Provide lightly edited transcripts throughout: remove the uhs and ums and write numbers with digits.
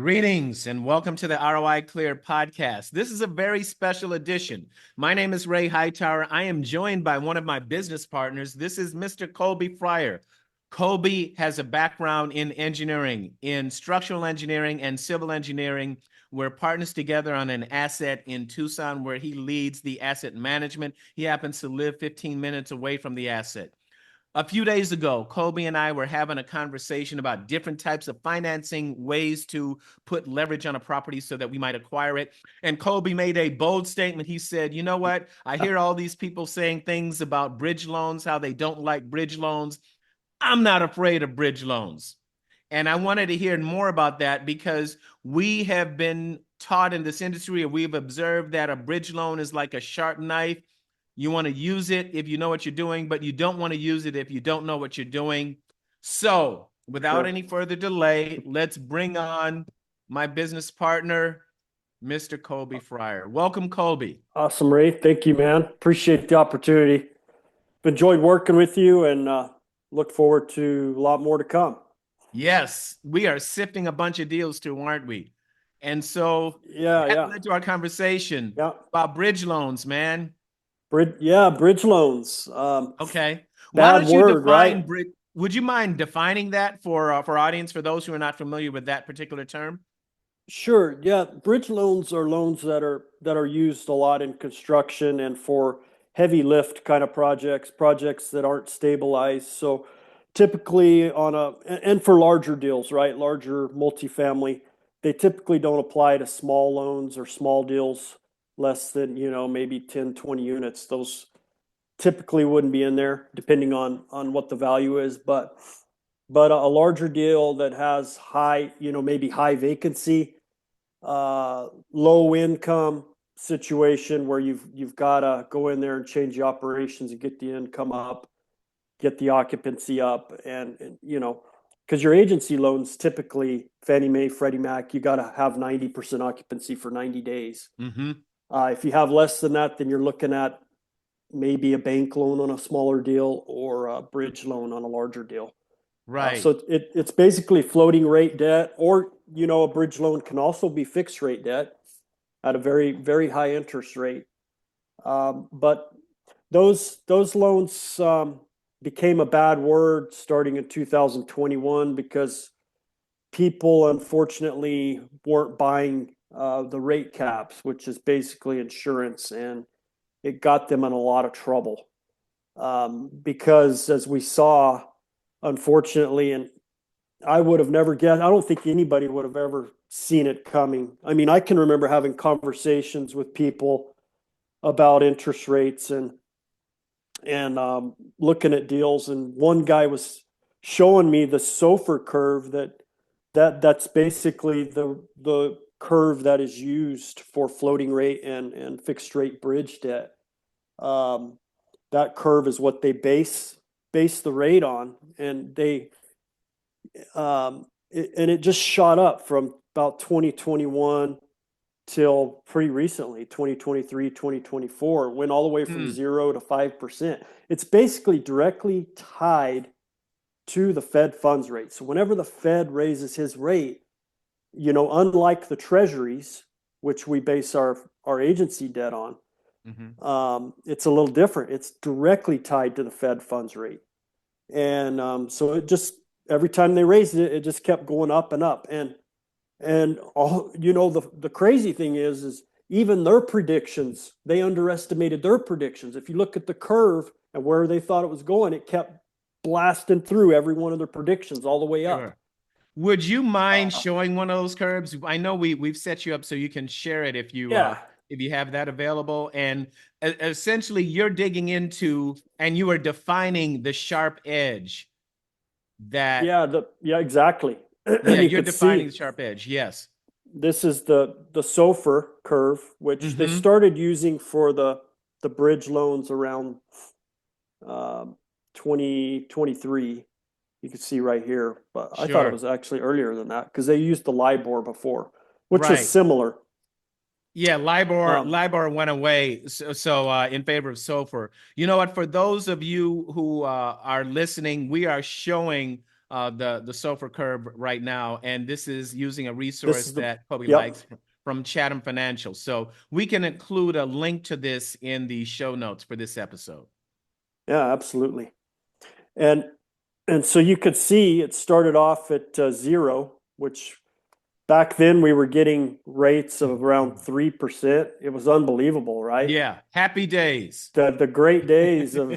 Greetings and welcome to the ROI Clear podcast. This is a very special edition. My name is Ray Hightower. I am joined by one of my business partners. This is Mr. Colby Fryar. Colby has a background in engineering, in structural engineering and civil engineering. We're partners together on an asset in Tucson where he leads the asset management. He happens to live 15 minutes away from the asset. A few days ago, Colby and I were having a conversation about different types of financing, ways to put leverage on a property so that we might acquire it. And Colby made a bold statement. He said, you know what? I hear all these people saying things about bridge loans, how they don't like bridge loans. I'm not afraid of bridge loans. And I wanted to hear more about that because we have been taught in this industry, or we've observed that a bridge loan is like a sharp knife. You want to use it if you know what you're doing, but you don't want to use it if you don't know what you're doing. So without any further delay, let's bring on my business partner, Mr. Colby Fryar. Welcome, Colby. Awesome, Ray. Thank you, man. Appreciate the opportunity. Enjoyed working with you and look forward to a lot more to come. Yes, we are sifting a bunch of deals too, aren't we? And so that led to our conversation about bridge loans, man. Bridge loans. Okay. Why Bad don't you word, define right? bridge? Would you mind defining that for audience, for those who are not familiar with that particular term? Sure. Yeah, bridge loans are loans that are used a lot in construction and for heavy lift kind of projects that aren't stabilized. So typically and for larger deals, right? Larger multifamily, they typically don't apply to small loans or small deals less than, maybe 10, 20 units. Those typically wouldn't be in there depending on what the value is, but a larger deal that has high, maybe high vacancy, low income situation where you've got to go in there and change the operations and get the income up, get the occupancy up, and because your agency loans typically Fannie Mae, Freddie Mac, you got to have 90% occupancy for 90 days. Mm-hmm. If you have less than that, then you're looking at maybe a bank loan on a smaller deal or a bridge loan on a larger deal. Right. So it's basically floating rate debt, or a bridge loan can also be fixed rate debt at a very, very high interest rate. But those loans became a bad word starting in 2021 because people unfortunately weren't buying the rate caps, which is basically insurance, and it got them in a lot of trouble because, as we saw, unfortunately, and I would have never guessed, I don't think anybody would have ever seen it coming. I mean, I can remember having conversations with people about interest rates and looking at deals, and one guy was showing me the SOFR curve that's basically the curve that is used for floating rate and fixed rate bridge debt. That curve is what they base the rate on, and it just shot up from about 2021 till pretty recently, 2023, 2024, went all the way from 0 to 5%. It's basically directly tied to the Fed funds rate. So whenever the Fed raises his rate, unlike the treasuries, which we base our agency debt on, it's a little different. It's directly tied to the Fed funds rate. And so it just, every time they raised it, it just kept going up and up. And all, the crazy thing is even their predictions, they underestimated their predictions. If you look at the curve and where they thought it was going, it kept blasting through every one of their predictions all the way up. Sure. Would you mind showing one of those curves? I know we've set you up so you can share it if you have that available. And essentially you're digging into and you are defining the sharp edge that exactly. You're defining the sharp edge. Yes. This is the SOFR curve, which they started using for the bridge loans around 2023. You can see right here, but I thought it was actually earlier than that because they used the LIBOR before, which was similar. Yeah, LIBOR went away, so in favor of SOFR. You know what? For those of you who are listening, we are showing the SOFR curve right now, and this is using a This resource is the, that Kobe yep. likes from Chatham Financial. So we can include a link to this in the show notes for this episode. Yeah, absolutely. And and so you could see it started off at 0, which back then we were getting rates of around 3%. It was unbelievable, right? Yeah, happy days. The great days of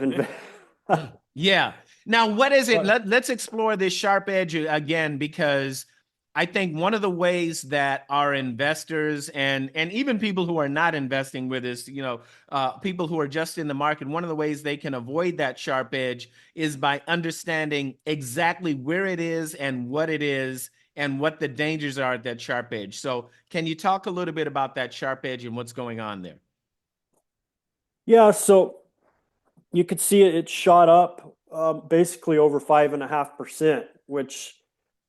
Yeah. Now, what is it? but Let's explore this sharp edge again, because I think one of the ways that our investors and even people who are not investing with us, people who are just in the market, one of the ways they can avoid that sharp edge is by understanding exactly where it is and what the dangers are at that sharp edge. So, can you talk a little bit about that sharp edge and what's going on there? yeah, so you could see it shot up basically over 5.5%, which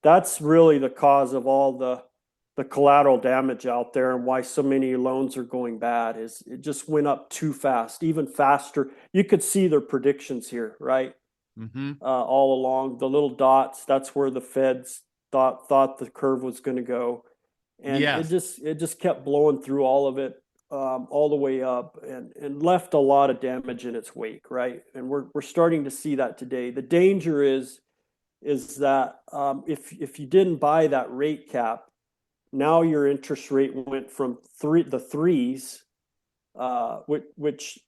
that's really the cause of all the collateral damage out there and why so many loans are going bad. Is it just went up too fast, even faster. You could see their predictions here, right? Mm-hmm. All along the little dots, that's where the Feds thought the curve was going to go, and Yes. it just kept blowing through all of it, all the way up, and left a lot of damage in its wake, right? And we're starting to see that today. The danger is that if you didn't buy that rate cap, now your interest rate went from the threes, which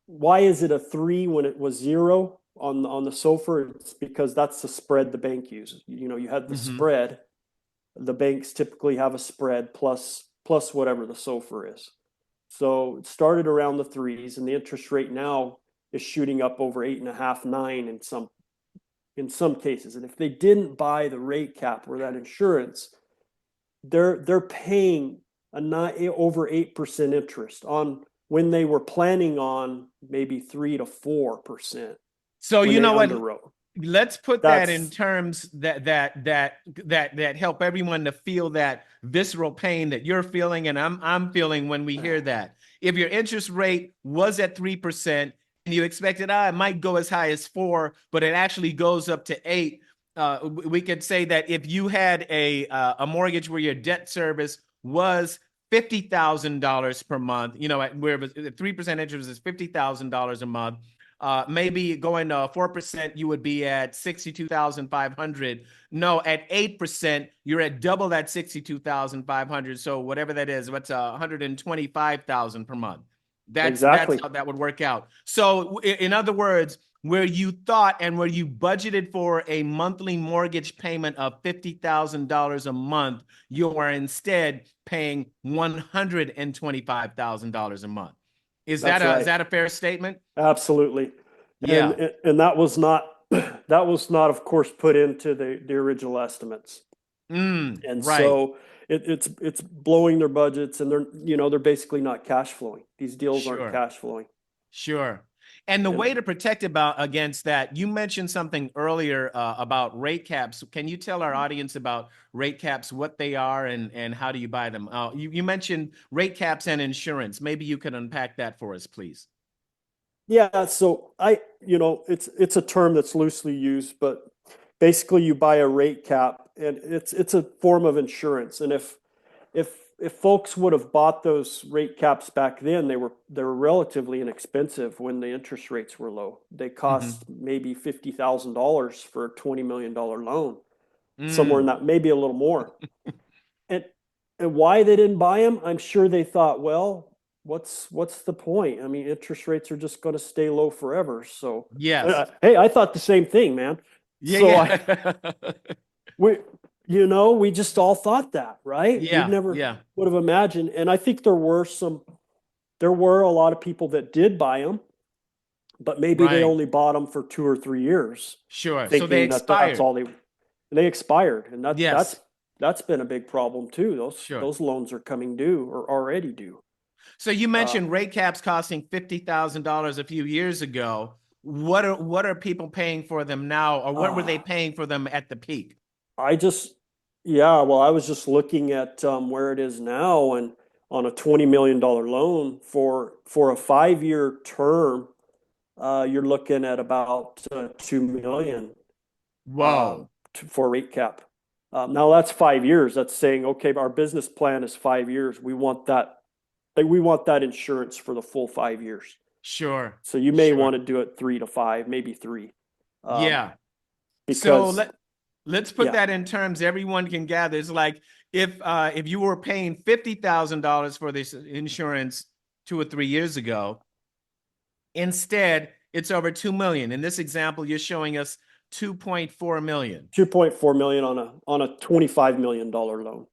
why is it a 3 when it was 0 on the SOFR? It's because that's the spread the bank uses. You had the Mm-hmm. spread. The banks typically have a spread plus whatever the SOFR is. So it started around the threes, and the interest rate now is shooting up over 8.5, 9 in some cases. And if they didn't buy the rate cap or that insurance, they're paying over 8% interest on when they were planning on maybe 3 to 4% So when you they know what? underwrote. Let's put that in That's terms that help everyone to feel that visceral pain that you're feeling and I'm feeling when we hear that. If your interest rate was at 3% and you expected, it might go as high as 4, but it actually goes up to 8. We could say that if you had a mortgage where your debt service was $50,000 per month, where 3% interest is $50,000 a month. Maybe going to 4%, you would be at 62,500. No, at 8%, you're at double that 62,500. So whatever that is, what's 125,000 per month. That's exactly how that would work out. So in other words, where you thought and where you budgeted for a monthly mortgage payment of $50,000 a month, you are instead paying $125,000 a month. Is that's is right. that a fair statement? Absolutely. Yeah. And that was not that was not, of course, put into the original estimates. And Right. so it's blowing their budgets, and they're basically not cash flowing. These deals aren't Sure. cash flowing. Sure. And the way And to protect against that, you mentioned something earlier about rate caps. Can you tell our audience about rate caps, what they are, and how do you buy them? You mentioned rate caps and insurance. Maybe you could unpack that for us, please. yeah, so it's a term that's loosely used, but basically you buy a rate cap, and it's a form of insurance. And if folks would have bought those rate caps back then, they were relatively inexpensive when the interest rates were low. They Mm-hmm. cost maybe $50,000 for a $20 million loan, somewhere in Mm. that, maybe a little more. And and why they didn't buy them, I'm sure they thought, well, what's the point? I mean, interest rates are just going to stay low forever. So, Yes. hey, I thought the same thing, man. Yeah, So yeah. we, we just all thought that, right? We Yeah, never yeah. would have imagined. And I think there were a lot of people that did buy them, but maybe they Right. only bought them for 2 or 3 years, Sure. So they thinking that that's expired. all they expired. And Yes. that's been a big problem too. Sure. Those loans are coming due or already due. So you Uh, mentioned rate caps costing $50,000 a few years ago. What are people paying for them now, or what were they uh, paying for them at the peak? I just, yeah, well, I was just looking at where it is now, and on a $20 million loan for a 5 year term, you're looking at about 2 million. Whoa. for rate cap. Now that's 5 years. That's saying, okay, our business plan is 5 years. We want that. We want that insurance for the full 5 years. Sure. So you may Sure. want to do it 3 to 5, maybe 3, Yeah. So because let's put yeah, that in terms everyone can gather. It's like if you were paying $50,000 for this insurance 2 or 3 years ago, instead it's over 2 million. In this example, you're showing us 2.4 million. 2.4 million on a $25 million loan.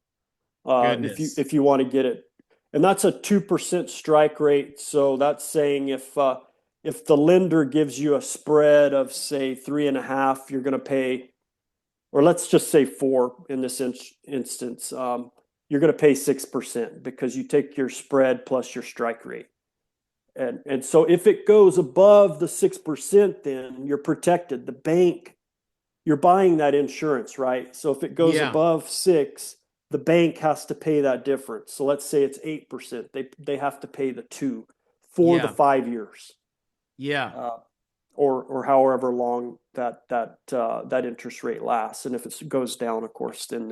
Goodness. If you want to get it, and that's a 2% strike rate. So that's saying if the lender gives you a spread of say 3.5, you're going to pay, or let's just say 4 in this instance, you're going to pay 6% because you take your spread plus your strike rate. And so if it goes above the 6%, then you're protected. The bank, you're buying that insurance, right? So if it goes Yeah. above 6, the bank has to pay that difference. So let's say it's 8%. They have to pay the 2 for the Yeah. 5 years, Yeah. or however long that interest rate lasts. And if it goes down, of course, then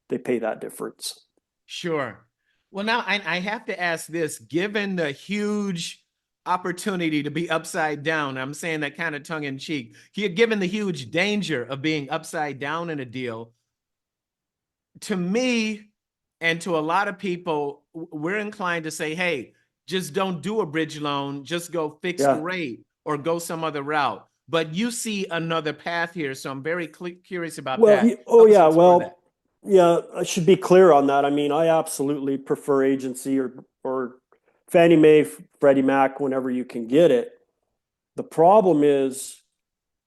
they pay that difference. Sure. Well, now I have to ask this, given the huge opportunity to be upside down, I'm saying that kind of tongue in cheek, given the huge danger of being upside down in a deal, to me and to a lot of people, we're inclined to say, hey, just don't do a bridge loan, just go fixed Yeah. rate or go some other route. But you see another path here, so I'm very curious about Well, that. oh Help us yeah, explore that. well, yeah, I should be clear on that. I mean, I absolutely prefer agency or Fannie Mae, Freddie Mac whenever you can get it. The problem is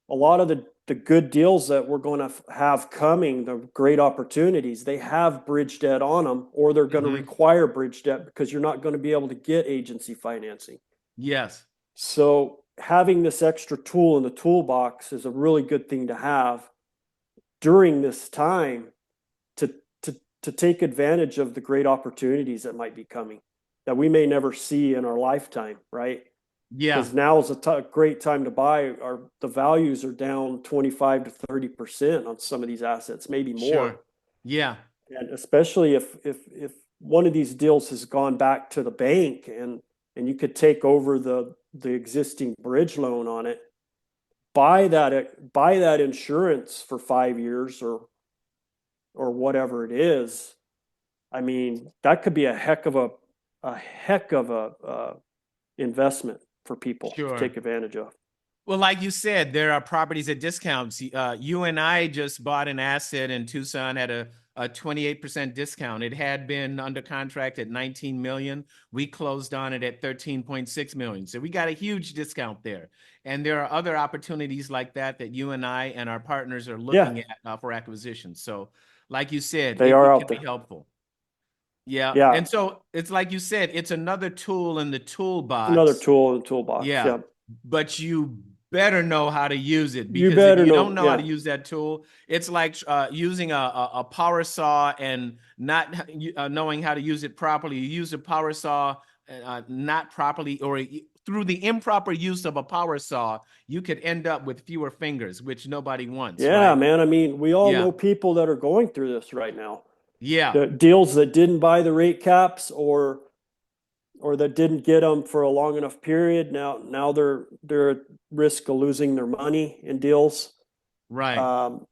a lot of the good deals that we're going to have coming, the great opportunities, they have bridge debt on them, or they're going to Mhm. require bridge debt because you're not going to be able to get agency financing. Yes. So having this extra tool in the toolbox is a really good thing to have during this time to to take advantage of the great opportunities that might be coming that we may never see in our lifetime, right? Yeah. Because now is a great time to buy. The values are down 25 to 30% on some of these assets, maybe more. Sure. Yeah. And especially if one of these deals has gone back to the bank and you could take over the existing bridge loan on it, buy that insurance for 5 years or whatever it is. I mean, that could be a heck of a investment for people to Sure. take advantage of. Well, like you said, there are properties at discounts. You and I just bought an asset in Tucson at a 28% discount. It had been under contract at 19 million. We closed on it at 13.6 million. So we got a huge discount there. And there are other opportunities like that that you and I and our partners are Yeah, looking at for acquisition. So, like you said, they are it out can be there. helpful. Yeah. Yeah, And so it's like you said, it's another tool in the it's another toolbox. tool in the toolbox. Yeah, Yeah, but you better know how to use it, you because if better you don't know. know how to Yeah, use that tool, it's like using a power saw and not knowing how to use it properly. You use a power saw not properly, or through the improper use of a power saw, you could end up with fewer fingers, which nobody wants, yeah, right? man. I mean, we all Yeah, know people that are going through this right now. yeah, The deals that didn't buy the rate caps or that didn't get them for a long enough period. Now they're at risk of losing their money in deals. right. Um,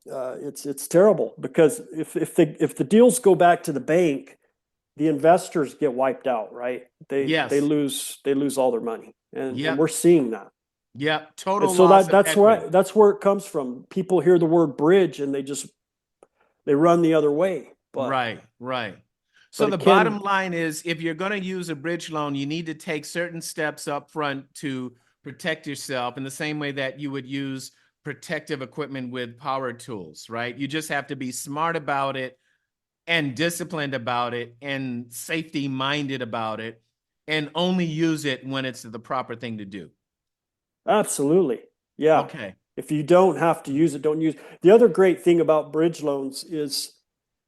it's terrible because if the deals go back to the bank, the investors get wiped out, right? Yes. They lose all their money, and we're Yep. seeing that. Yep. And Total so loss of equity. that's where it comes from. People hear the word bridge and they run the other way, Right, right. So but the it can. bottom line is, if you're going to use a bridge loan, you need to take certain steps up front to protect yourself in the same way that you would use protective equipment with power tools, right? You just have to be smart about it and disciplined about it and safety minded about it, and only use it when it's the proper thing to do. Absolutely. Yeah. Okay. If you don't have to use it, don't use. The other great thing about bridge loans is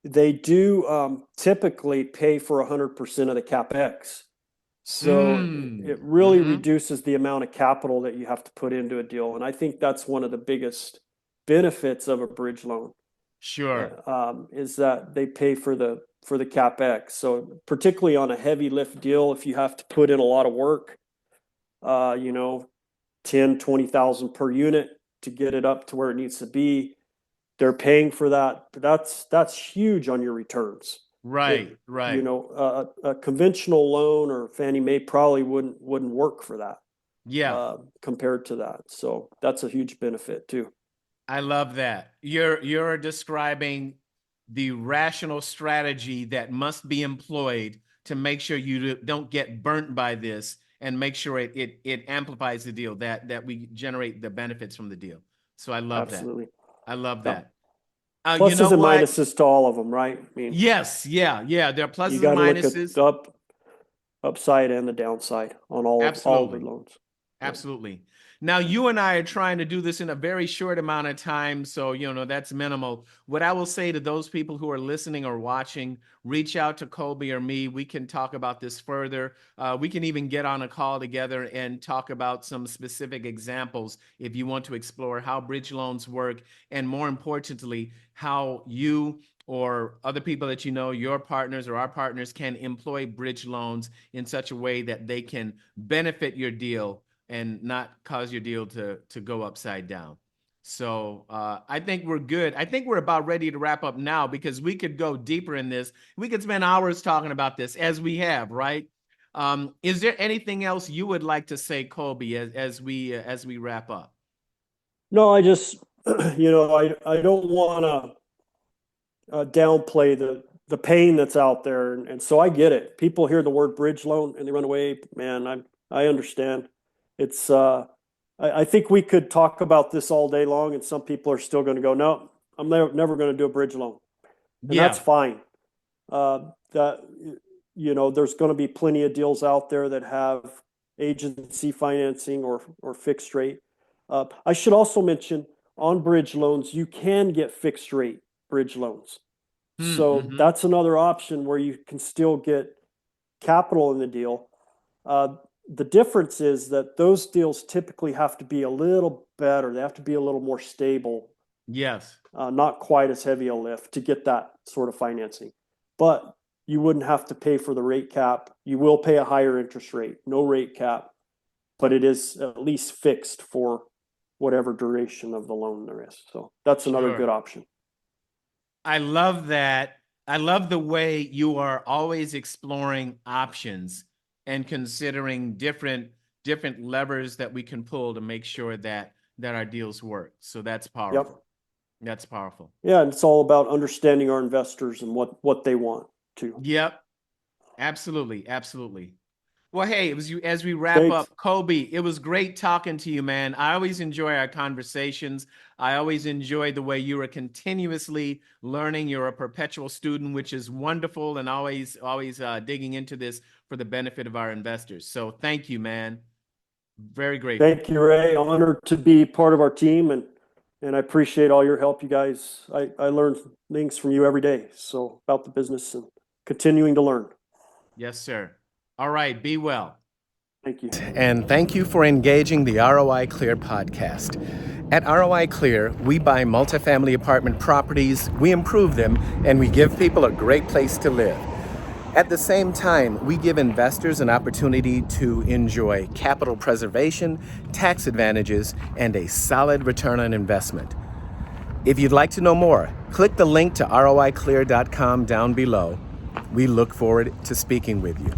they do typically pay for 100% of the capex. So it really Mm-hmm. reduces the amount of capital that you have to put into a deal. And I think that's one of the biggest benefits of a bridge loan Sure. is that they pay for the CapEx. So particularly on a heavy lift deal, if you have to put in a lot of work, 10, 20,000 per unit to get it up to where it needs to be, they're paying for that. That's huge on your returns. Right. Right. A conventional loan or Fannie Mae probably wouldn't work for that. Yeah. Compared to that. So that's a huge benefit too. I love that. You're describing the rational strategy that must be employed to make sure you don't get burnt by this and make sure it amplifies the deal, that we generate the benefits from the deal. So I love Absolutely. that. I love Yeah. that. You Pluses know and what? minuses to all of them, right? I mean, Yes, yeah. There are you pluses got and to look at minuses. the upside and the downside on all the Absolutely. loans. Absolutely. Now, you and I are trying to do this in a very short amount of time, so that's minimal. What I will say to those people who are listening or watching, reach out to Colby or me. We can talk about this further. We can even get on a call together and talk about some specific examples if you want to explore how bridge loans work, and more importantly, how you or other people that your partners or our partners, can employ bridge loans in such a way that they can benefit your deal and not cause your deal to go upside down. So I think we're good. I think we're about ready to wrap up now, because we could go deeper in this. We could spend hours talking about this, as we have, right? Is there anything else you would like to say, Colby, as we wrap up? No, I just, I don't want to downplay the pain that's out there, and so I get it. People hear the word bridge loan and they run away. Man, I understand. It's I think we could talk about this all day long, and some people are still going to go, no, I'm never going to do a bridge loan, and that's Yeah. fine. That there's going to be plenty of deals out there that have agency financing or fixed rate. I should also mention, on bridge loans, you can get fixed rate bridge loans. So Mm-hmm. that's another option where you can still get capital in the deal. The difference is that those deals typically have to be a little better. They have to be a little more stable, Yes. not quite as heavy a lift to get that sort of financing. But you wouldn't have to pay for the rate cap. You will pay a higher interest rate, no rate cap, but it is at least fixed for whatever duration of the loan there is. So that's another good Sure. option. I love that. I love the way you are always exploring options and considering different levers that we can pull to make sure that our deals work. So that's powerful. Yep. That's powerful. Yeah, and it's all about understanding our investors and what they want too. Yep. Absolutely. Absolutely. Well, hey, it was you as we wrap Thanks. up, Colby. It was great talking to you, man. I always enjoy our conversations. I always enjoy the way you are continuously learning. You're a perpetual student, which is wonderful, and always digging into this for the benefit of our investors. So thank you, man. Very grateful. Thank you, Ray. Honored to be part of our team, and I appreciate all your help, you guys. I learn things from you every day. So about the business and continuing to learn. Yes, sir. All right. Be well. Thank you. And thank you for engaging the ROI Clear podcast. At ROI Clear, we buy multifamily apartment properties, we improve them, and we give people a great place to live. At the same time, we give investors an opportunity to enjoy capital preservation, tax advantages, and a solid return on investment. If you'd like to know more, click the link to roiclear.com down below. We look forward to speaking with you.